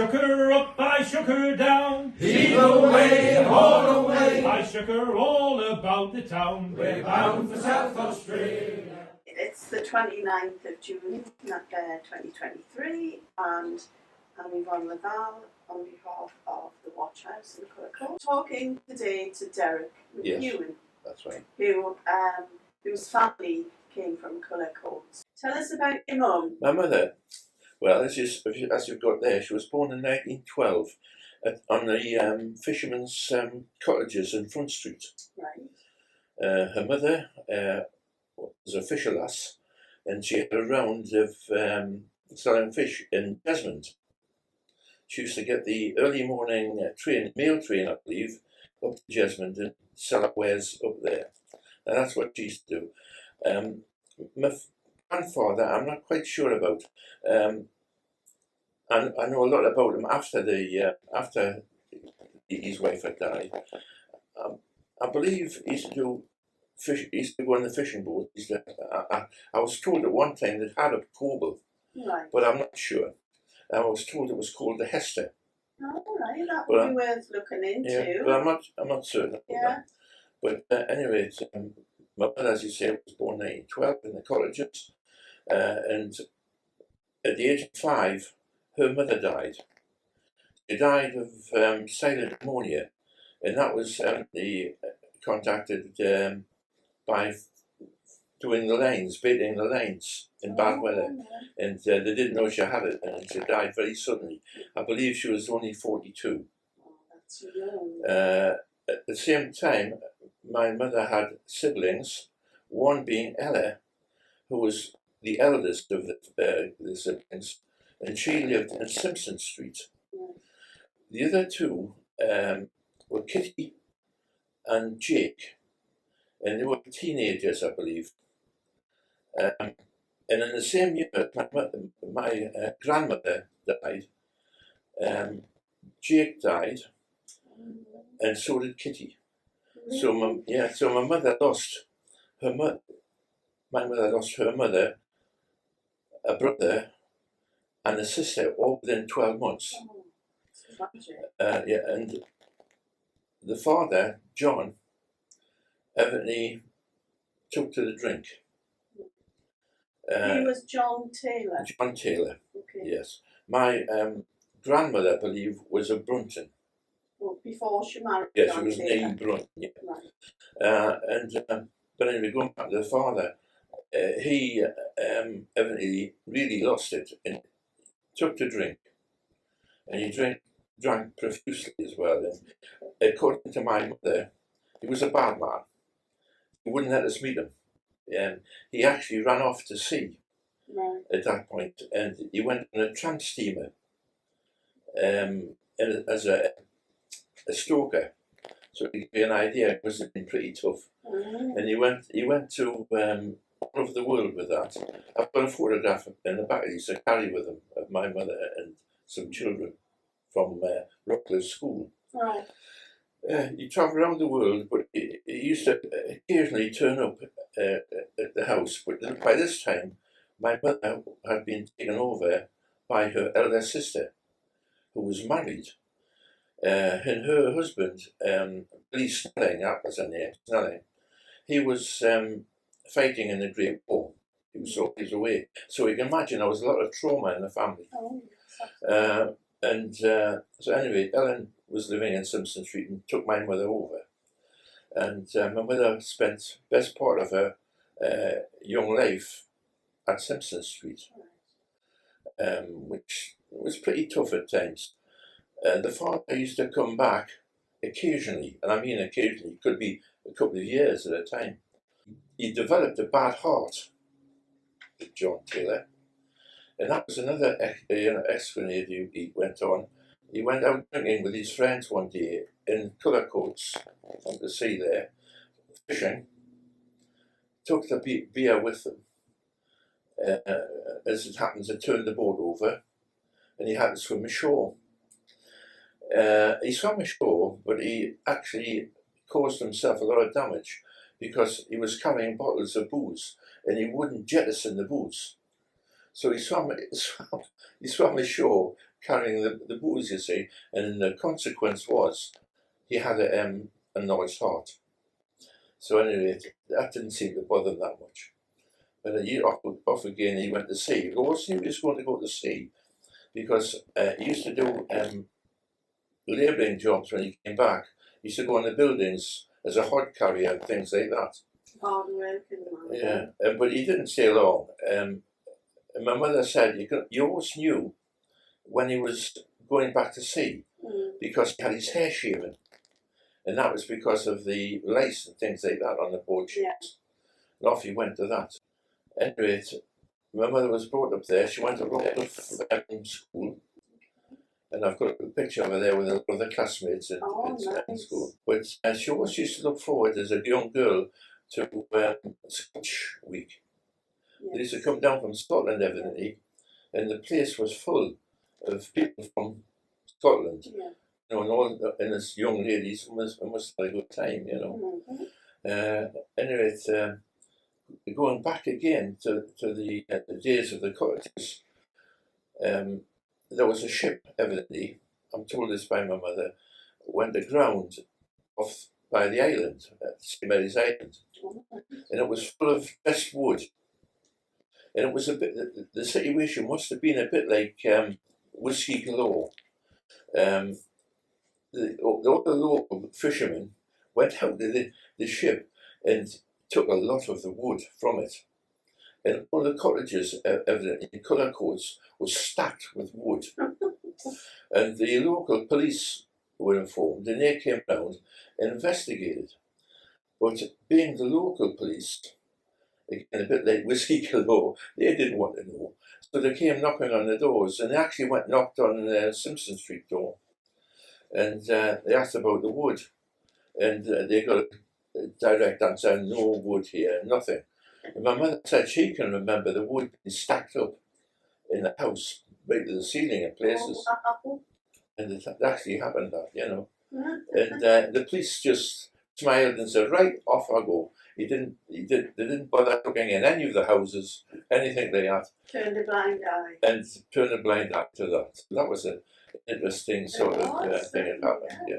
Shook her up, I shook her down. Heave away, haul away. I shook her all about the town. We're bound for South Australia. It's the 29th of June, 2023, and I'm Yvonne Laval on behalf of the Watch House in Cullercoats. Talking today to Derek McEwen, Yes, that's right. whose family came from Cullercoats. Tell us about your mum. My mother, well, as you've got there, she was born in 1912 on the fishermen's cottages in Front Street. Right. Her mother was a fisher lass, and she had a round of selling fish in Desmond. She used to get the early morning mail train, I believe, up to Desmond and sell up wares up there. And that's what she used to do. My grandfather, I'm not quite sure about. And I know a lot about him after his wife had died. I believe he used to do fish. He used to go on the fishing boat. I was told at one time that had a coble, Right. but I'm not sure. I was told it was called the Hester. Oh, right. That would be worth looking into. Yeah, but I'm not certain about that. But anyway, my mother, as you say, was born in 1912 in the colleges, and at the age of 5, her mother died. She died of silent pneumonia, and that was contacted by doing the lanes, baiting the lanes in bad weather, and they didn't know she had it, and she died very suddenly. I believe she was only 42. Oh, that's young. At the same time, my mother had siblings, one being Ella, who was the eldest of the siblings, and she lived in Simpson Street. The other two were Kitty and Jake, and they were teenagers, I believe. And in the same year, my grandmother died. Jake died, and so did Kitty. So my mother lost her mother. My mother lost her mother, a brother, and a sister, all within 12 months. And the father, John, evidently took to the drink. He was John Taylor. John Taylor, Okay. yes. My grandmother, I believe, was a Brunton. Well, before she married Yes, John she was Taylor. named Brunton. Yeah. Right. But anyway, going back to the father, he evidently really lost it and took to drink, and he drank profusely as well. And according to my mother, he was a bad man. He wouldn't let us meet him. He actually ran off to sea at that point, and he went on a tramp steamer as a stoker. So to give you an idea, it must have been pretty tough. And he went to all over the world with that. I've got a photograph in the back he used to carry with him of my mother and some children from Rockland School. Right. He travelled around the world, but he used to occasionally turn up at the house. But by this time, my mother had been taken over by her elder sister, who was married. And her husband, Billy Snelling, that was her name, Snelling, he was fighting in the Great War. He was always away. So you can imagine there was a lot of trauma in the family. Oh, So anyway, Ellen was living in Simpson Street and took my mother over. And my mother spent best part of her young life at Simpson Street, which was pretty tough at times. The father used to come back occasionally, and I mean occasionally, it could be a couple of years at a time. He developed a bad heart, John Taylor, and that was another explanation he went on. He went out drinking with his friends one day in Cullercoats on the sea there, fishing, took the beer with them. As it happens, they turned the boat over, and he had to swim ashore. He swam ashore, but he actually caused himself a lot of damage because he was carrying bottles of booze and he wouldn't jettison the booze. So he swam ashore carrying the booze, you see, and the consequence was he had a large heart. So anyway, that didn't seem to bother him that much. But a year off again, he went to sea. He always knew he was going to go to sea because he used to do labouring jobs when he came back. He used to go on the buildings as a hod carrier and things like that. Hard working man. Yeah, but he didn't stay long. And my mother said you always knew when he was going back to sea because he had his hair shaven. And that was because of the lace and things like that on the board sheets. Yeah. And off he went to that. Anyway, my mother was brought up there. She went to Royal school. And I've got a picture of her there with a lot of the classmates in school. But she always used to look forward as a young girl to Scotch Week. Yes. They used to come down from Scotland, evidently, and the place was full of people from Scotland. Yeah. You know, and this young ladies must have a good time, you know. Anyway, going back again to the days of the cottages, there was a ship, evidently, I'm told this by my mother, went aground off by the island, St. Mary's Island, and it was full of best wood. And it was a bit, the situation must have been a bit like Whiskey Galore. All the local fishermen went out to the ship and took a lot of the wood from it. And all the cottages, evidently in Cullercoats, was stacked with wood. And the local police were informed and they came round and investigated. But being the local police, again a bit like Whiskey Galore, they didn't want to know. So they came knocking on the doors and they actually went and knocked on Simpson Street door. And they asked about the wood. And they got a direct answer, no wood here, nothing. And my mother said she can remember the wood being stacked up in the house, right to the ceiling in places. And it actually happened that, you know. And the police just smiled and said, right, off I go. They didn't bother looking in any of the houses, anything they had. Turned a blind eye. And turned a blind eye to that. That was an interesting sort of thing that happened, yeah.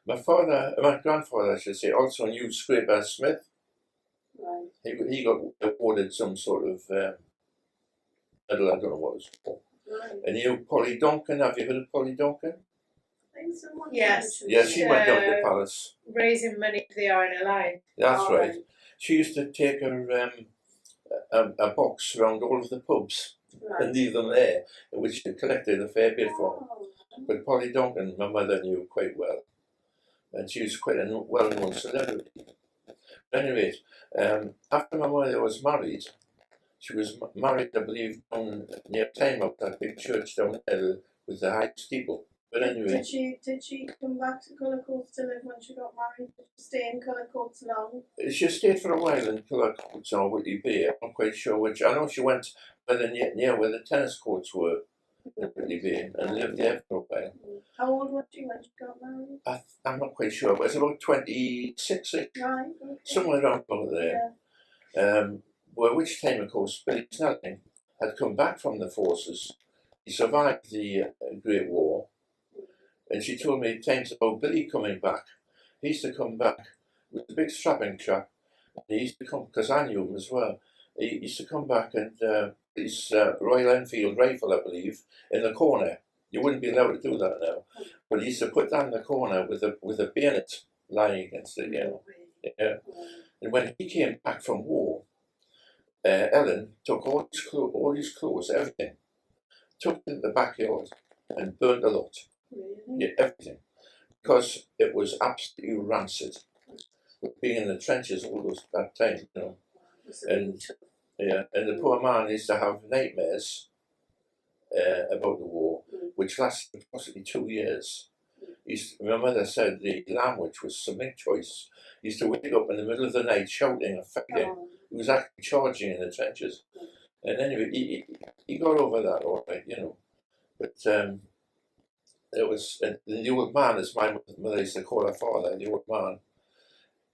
My grandfather, I should say, also knew Scraper Smith. Right. He got awarded some sort of medal, I don't know what it was for. Right. And you, Polly Duncan, have you heard of Polly Duncan? I think someone Yes. mentioned Yeah, it. she went down to the palace. Raising money for the Iron Line. That's Oh, right. She used to take her a box around all of the pubs and leave them there, which she collected a fair bit from. Oh. But Polly Duncan, my mother knew quite well. And she was quite a well-known celebrity. But anyway, after my mother was married, she was married, I believe, down near Plymouth, that big church down there with the high steeple. But anyway, Did she come back to Cullercoats to live when she got married? Did she stay in Cullercoats long? she stayed for a while in Cullercoats or Whitley Bay. I'm not quite sure which. I know she went near where the tennis courts were in Whitley Bay and lived there for a while. How old was she when she got married? I'm not quite sure, but it's about 26, Right, okay. somewhere around over there. Yeah. Well, which time, of course, Billy Snelling had come back from the forces. He survived the Great War. And she told me times about Billy coming back. He used to come back with a big strapping chap. He used to come, because I knew him as well. He used to come back and his Royal Enfield rifle, I believe, in the corner. You wouldn't be allowed to do that now. But he used to put that in the corner with a bayonet lying against it, you know. Yeah. And when he came back from war, Ellen took all his clothes, everything, took it in the backyard and burned a lot. Really? Yeah, everything. Because it was absolutely rancid. Being in the trenches all that time, you know. And the poor man used to have nightmares about the war, which lasted possibly 2 years. My mother said the language was something choice. He used to wake up in the middle of the night shouting and fighting. He was actually charging in the trenches. And anyway, he got over that all right, you know. But it was the old man, as my mother used to call her father, the old man.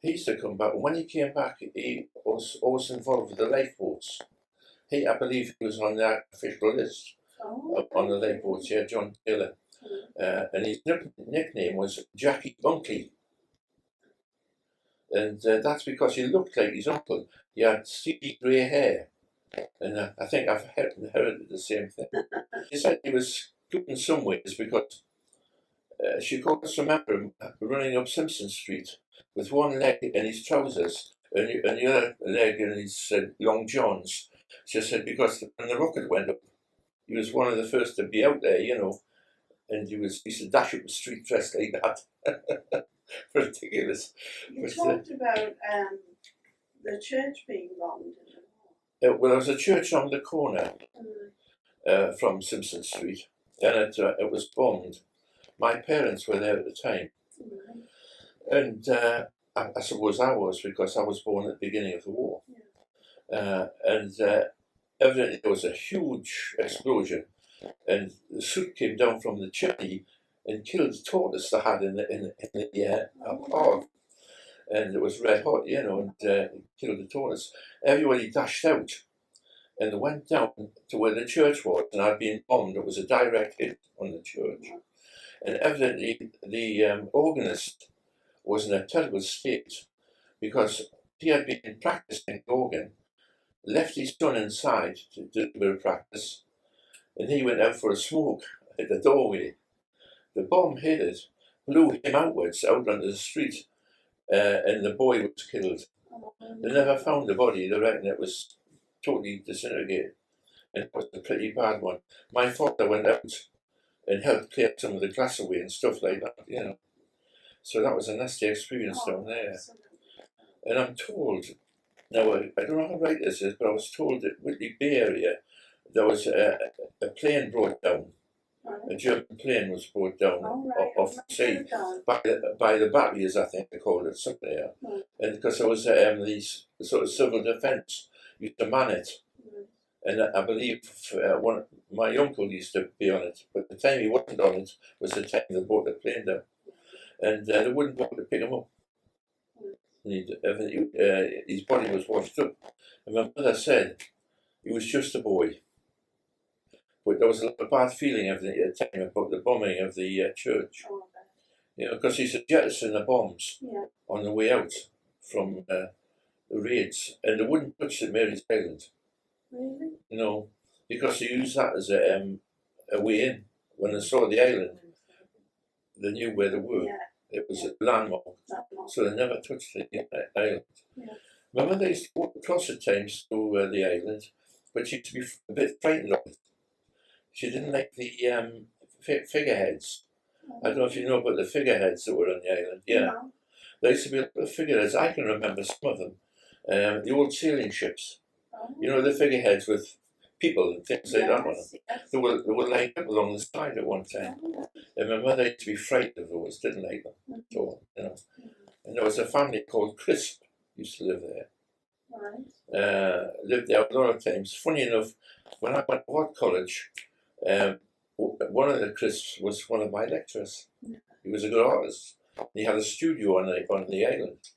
He used to come back, and when he came back, he was always involved with the lifeboats. I believe he was on the official list Oh, on the lake boats, yeah, John Taylor. And his nickname was Jackie Bunkley. And that's because he looked like his uncle. He had steely grey hair. And I think I've inherited the same thing. He said he was good in some ways because she could remember him running up Simpson Street with one leg in his trousers and the other leg in his long johns. She said because when the rocket went up, he was one of the first to be out there, and he used to dash up the street dressed like that. Ridiculous. You But, talked about the church being bombed in the war. well, there was a church on the corner from Simpson Street, and it was bombed. My parents were there at the time, and I suppose I was because I was born at the beginning of the war. And evidently there was a huge explosion, and the soot came down from the chimney and killed the tortoise they had in the park. And it was red hot, and killed the tortoise. Everybody dashed out, and they went down to where the church was, and had been bombed. It was a direct hit on the church. And evidently the organist was in a terrible state because he had been practicing the organ, left his son inside to do a bit of practice, and he went out for a smoke at the doorway. The bomb hit it, blew him outwards out onto the street, and the boy was killed. They never found the body. They reckon it was totally disintegrated, and it was a pretty bad one. My father went out and helped clear some of the glass away and stuff like that, So that was a nasty experience down there. And I'm told, now I don't know how right this is, but I was told that Whitley Bay area, there was a plane brought down. A German plane was brought down off the sea by the batteries, I think they called it, somewhere. And because there was these sort of civil defence used to man it. And I believe my uncle used to be on it, but the time he wasn't on it was the time they brought the plane down. And they wouldn't bother to pick him up. His body was washed up. And my mother said he was just a boy. But there was a lot of bad feeling at the time about the bombing of the church. Because he said jettison the bombs on the way out from the raids, and they wouldn't touch St Mary's Island. Really? No, because they used that as a way in. When they saw the island, they knew where they were. It was a landmark, so they never touched the island. My mother used to walk across at times to the island, but she used to be a bit frightened of it. She didn't like the figureheads. I don't know if you know about the figureheads that were on the island. There used to be a lot of figureheads. I can remember some of them. The old sailing ships. The figureheads with people and things like that on them. They were lined up along the side at one time. And my mother used to be frightened of those, didn't like them at all. And there was a family called Crisp used to live there. Lived there a lot of times. Funny enough, when I went to art college, one of the Crisps was one of my lecturers. He was a good artist. He had a studio on the island.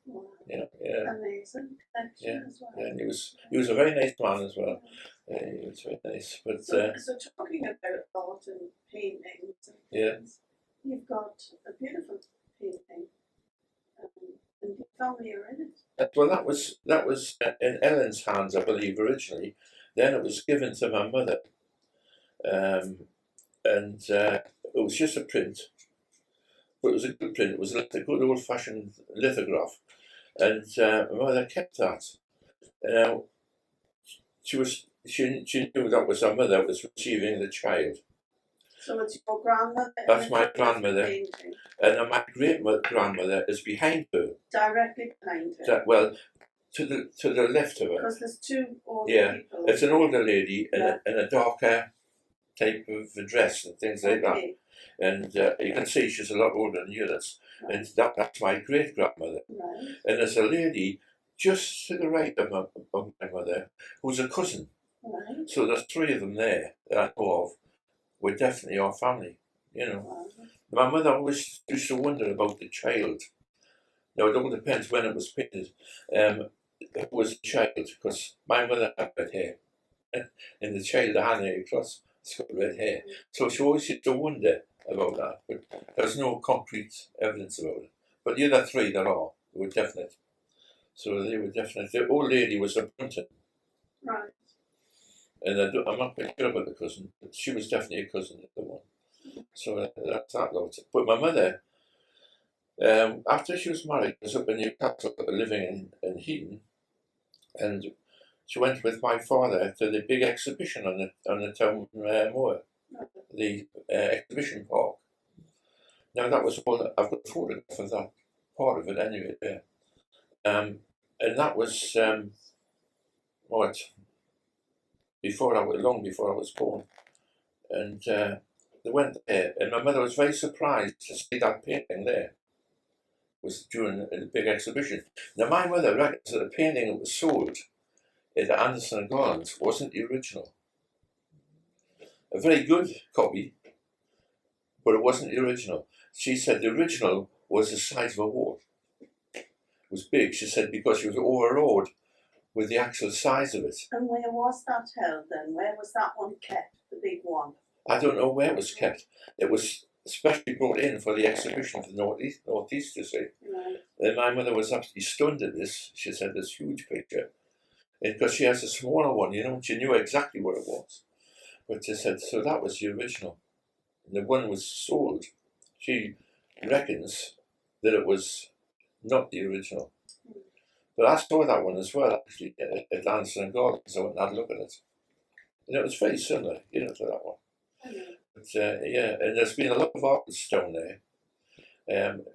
Amazing. And he was a very nice man as well. He was very nice. But so talking about art and paintings, you've got a beautiful painting, and your family are in it. Well, that was in Ellen's hands, I believe, originally. Then it was given to my mother, and it was just a print. But it was a good print. It was like a good old-fashioned lithograph, and my mother kept that. Now, she knew that was her mother was receiving the child. So it's your grandmother? That's my grandmother, and my great-grandmother is behind her. Directly behind her? Well, to the left of her. Because there's two older people. It's an older lady in a darker type of dress and things like that. And you can see she's a lot older than you. And that's my great-grandmother. And there's a lady just to the right of my mother who's a cousin. So there's three of them there that I know of. We're definitely our family, My mother always used to wonder about the child. Now, it all depends when it was painted. It was a child, because my mother had red hair, and the child had it across. It's got red hair. So she always used to wonder about that, but there's no concrete evidence about it. But the other three there are, were definite. So they were definite. The old lady was a Brunton, Right. and I'm not quite sure about the cousin, but she was definitely a cousin of the one. So that's that lot. But my mother, after she was married, was up in Newcastle living in Heaton, and she went with my father to the big exhibition on the town moor, the exhibition park. Now that was all. I've got a photograph of that part of it anyway. There, and that was what long before I was born, and they went there, and my mother was very surprised to see that painting there. Was during the big exhibition. Now my mother reckons that the painting that was sold at Anderson and Garland's wasn't the original. A very good copy, but it wasn't the original. She said the original was the size of a wart. It was big, she said, because she was overawed with the actual size of it. And where was that held then? Where was that one kept, the big one? I don't know where it was kept. It was especially brought in for the exhibition for the Northeast, you see. Right. And my mother was absolutely stunned at this. She said, this huge picture. Because she has a smaller one, she knew exactly what it was. But she said, so that was the original. And the one was sold. She reckons that it was not the original. But I saw that one as well, actually, at Anderson and Gardens. I went and had a look at it. And it was very similar, to that one. But yeah, and there's been a lot of artists down there.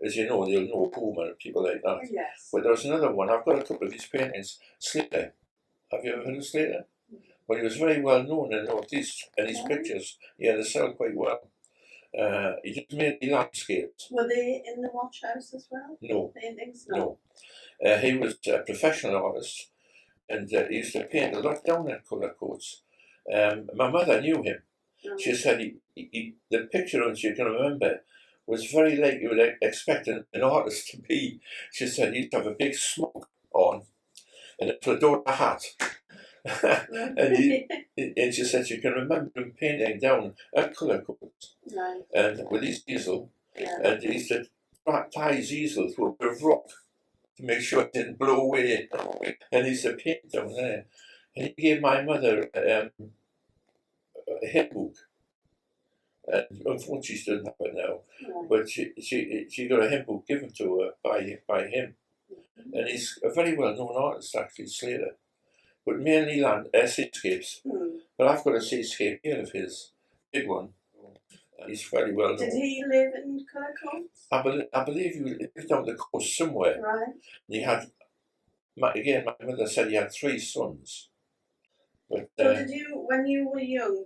As you know, they'll know Pullman and people like that. Yes. But there was another one. I've got a couple of these paintings. Slater. Have you ever heard of Slater? Well, he was very well known in the Northeast, and his pictures, they sell quite well. He just made the landscapes. Were they in the watch house as well? No. Paintings? No. He was a professional artist, and he used to paint a lot down at Cullercoats. My mother knew him. She said the picture, and she can remember, was very like you would expect an artist to be. She said he used to have a big smoke on and a fedora hat. and she said she can remember him painting down at Cullercoats, Right. and with his easel, and he used to tie his easel through a bit of rock to make sure it didn't blow away, and he used to paint down there. And he gave my mother a hymn book. And unfortunately, she doesn't have it now. Right. But she got a hymn book given to her by him. And he's a very well-known artist, actually, Slater. But mainly seascapes. But I've got a seascape here of his, big one. He's very well known. Did he live in Cullercoats? I believe he lived down the coast somewhere. Right. And he had, my mother said he had 3 sons. But, So did you, when you were young,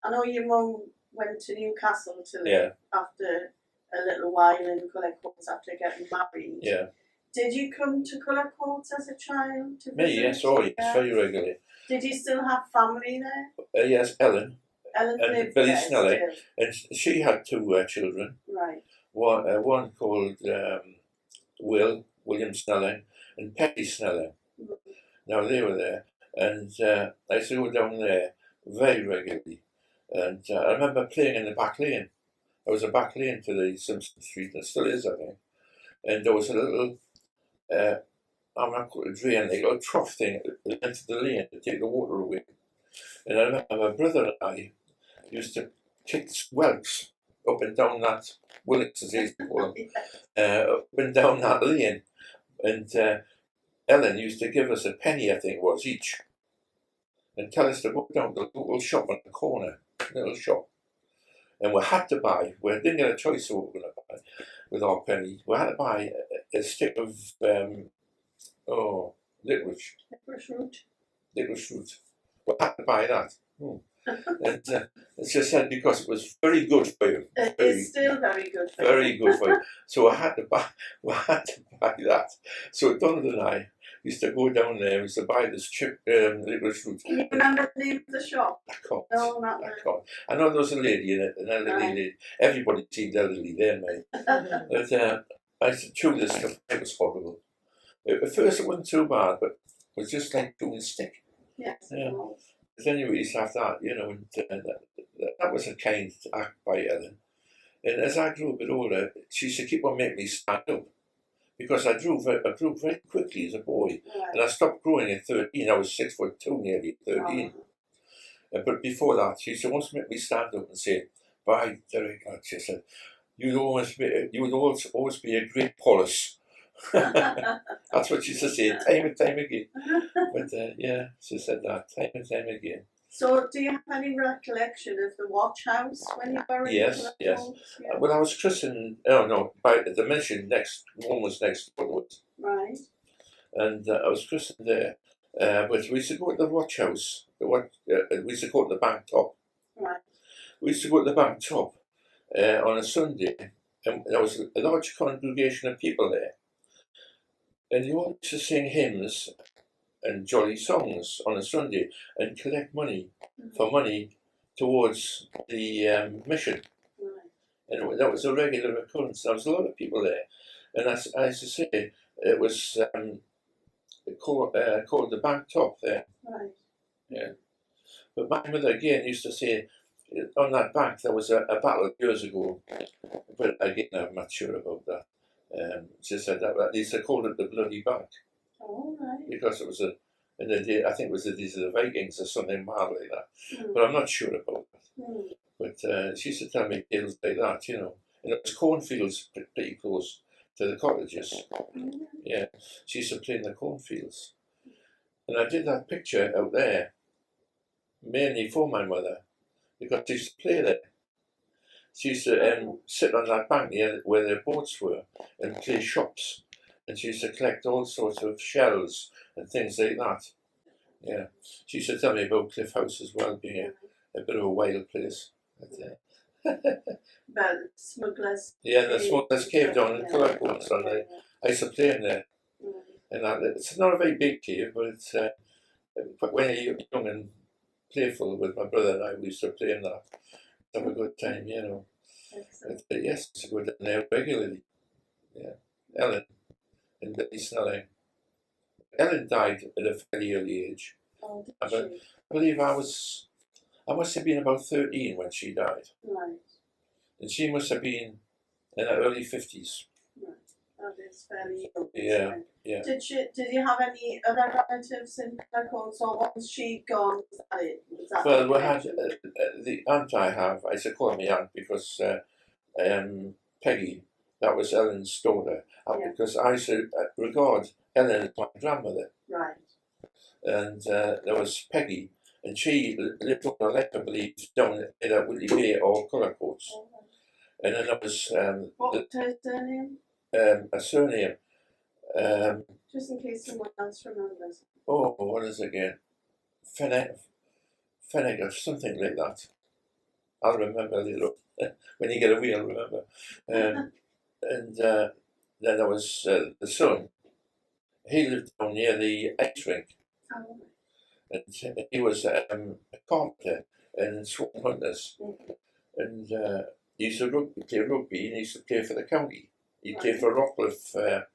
I know your mum went to Newcastle to live after a little while in Cullercoats after getting married. Yeah. Did you come to Cullercoats as a child to visit? Me, yes, very regularly. Did you still have family there? Yes, Ellen. Ellen And lived Billy there Snelling. still. And she had 2 children. Right. One called William Snelling, and Peggy Snelling. Now they were there, and I used to go down there very regularly. And I remember playing in the back lane. There was a back lane to the Simpson Street, and it still is, I think. And there was a little, I'm not called a drain, like a little trough thing at the end of the lane to take the water away. And I remember my brother and I used to kick whelks up and down that, Willits as they used to call them, up and down that lane. And Ellen used to give us a penny, I think it was, each, and tell us to go down to the local shop on the corner, little shop. And we had to buy, we didn't get a choice of what we were going to buy with our penny. We had to buy a stick of, licorice. Licorice root. We had to buy that. And it's just said because it was very good for you. It's still very good for you. Very good for you. So I had to buy that. So Donald and I used to go down there and used to buy this licorice root. Can you remember the name of the shop? I can't. No, not I really. can't. I know there was a lady in it, an elderly lady. Everybody seemed elderly then, mate. But I used to chew this stuff. It was horrible. At first it wasn't too bad, but it was just like chewing a stick. Yes. Yeah. But anyways, after that, and that was a kind act by Ellen. And as I grew a bit older, she used to keep on making me stand up because I grew very quickly as a boy, and I stopped growing at 13. I was 6'2", nearly 13. But before that, she used to always make me stand up and say, "By Derek," she said, you would always be a great police." That's what she used to say time and time again. But yeah, she said that time and time again. So, do you have any recollection of the watch house when you were in Yes. Yeah. Well, I was christened. Oh no, by the mission one was next door, Right. and I was christened there. But we used to go to the watch house. We used to go to the bank top. Right. We used to go to the bank top on a Sunday, and there was a large congregation of people there, and they all used to sing hymns and jolly songs on a Sunday and collect money towards the mission. Right. And that was a regular occurrence. There was a lot of people there, and as I used to say, it was called the bank top there. Right. Yeah. But my mother again used to say, on that bank there was a battle years ago, but again I'm not sure about that. She said that at least they called it the Bloody Bank. Oh, right. Because it was in the day, I think it was the days of the Vikings or something mad like that. But I'm not sure about that. But she used to tell me tales like that, and it was cornfields pretty close to the cottages. Yeah, she used to play in the cornfields. And I did that picture out there, mainly for my mother, because she used to play there. She used to sit on that bank near where their boats were and play shops. And she used to collect all sorts of shells and things like that. Yeah. She used to tell me about Cliff House as well, being a bit of a wild place. About smugglers. Yeah, the smugglers cave down in Cullercoats. I used to play in there. And it's not a very big cave, but it's when you're young and playful with my brother and I, we used to play in that. Have a good time, But yes, I used to go down there regularly. Yeah. Ellen and Billy Snelling. Ellen died at a fairly early age. Oh, did I she? believe I must have been about 13 when she died. Right. And she must have been in her early 50s. Right. That is fairly young. Yeah, yeah. Did you have any other relatives in Cullercoats, or once she gone, was that it? Well, we had the aunt I have, I used to call her my aunt because Peggy, that was Ellen's daughter, because I used to regard Ellen as my grandmother. Right. And there was Peggy, and she lived on a lake, I believe, down in Woodley Bay or Cullercoats. Oh, and then there was what was her surname? a surname. Just in case someone else remembers. Oh, what is it again? Fennec or something like that. I'll remember later. When you get a wheel, remember. And then there was the son. He lived down near the ice rink. Oh. And he was a carpenter in Swan Hunters. And he used to play rugby, and he used to play for the county. He played for Rockcliffe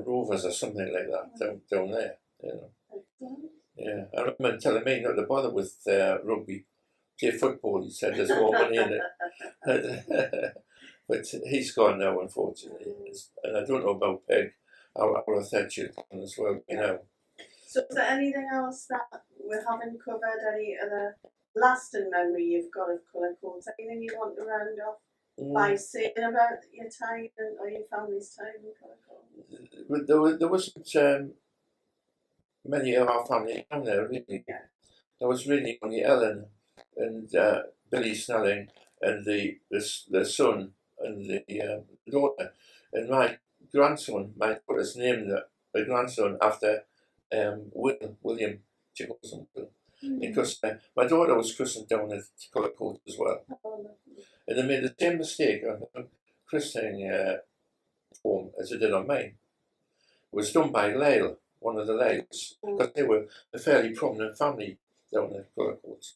Rovers or something like that down there. Yeah, I remember him telling me not to bother with rugby, play football. He said there's more money in it. But he's gone now, unfortunately. And I don't know about Peg. Our third children as well, So is there anything else that we haven't covered? Any other lasting memory you've got of Cullercoats? Anything you want to round off by saying about your time or your family's time in Cullercoats? There wasn't many of our family down there, really. Yeah. There was really only Ellen and Billy Snelling and the son and the daughter. And my grandson, my daughter's named the grandson after William Jacobson. Because my daughter was christened down at Cullercoats as well. And they made the same mistake on the christening form as they did on mine. It was done by Lyle, one of the Lyles, because they were a fairly prominent family down at Cullercoats.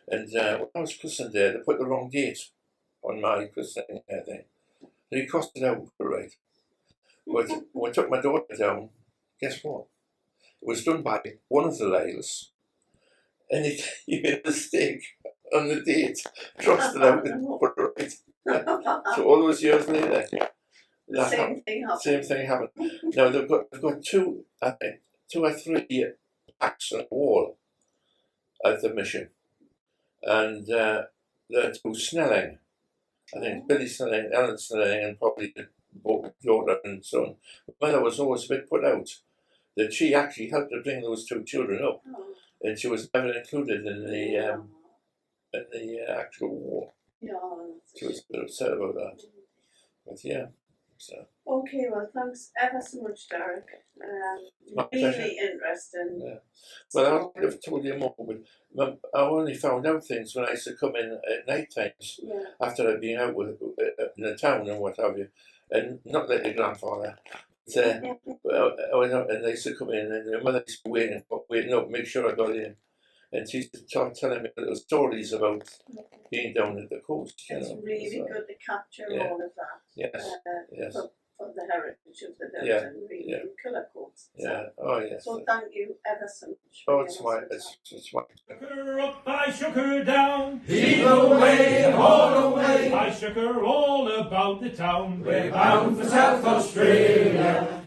And when I was christened there, they put the wrong date on my christening thing. So he crossed it out right. But when I took my daughter down, guess what? It was done by one of the Lyles, and he made a mistake on the date, crossed it out and put it right. So all those years later, The same thing happened. same thing happened. Now they've got two, I think, 2 or 3 plaques on the wall at the mission, and they're two Snelling. I think Billy Snelling, Ellen Snelling, and probably the daughter and son. Mother was always a bit put out that she actually helped to bring those 2 children up, Oh, and she was never included in the actual war. yeah, that's She a was a bit upset about that. shame. But yeah, so Okay, well, thanks ever so much, Derek. My pleasure. Really interesting. Yeah. Well, I've told you more, but I only found out things when I used to come in at night times Yeah. after I'd been out with in the town and what have you, and not like your grandfather. But I went out and they used to come in, and my mother used to be waiting up, make sure I got in, and she used to start telling me little stories about being down at the coast. You It's know, really so, good to capture yeah. all of that. Yes, yes, For the heritage of the Yeah, Brunton, really, yeah. in Cullercoats. yeah. Oh yes. So thank you ever so much. Oh, for it's giving us my, some it's my. Shook her up, I shook her down. Heave away, haul away. I shook her all about the town. We're bound for South Australia.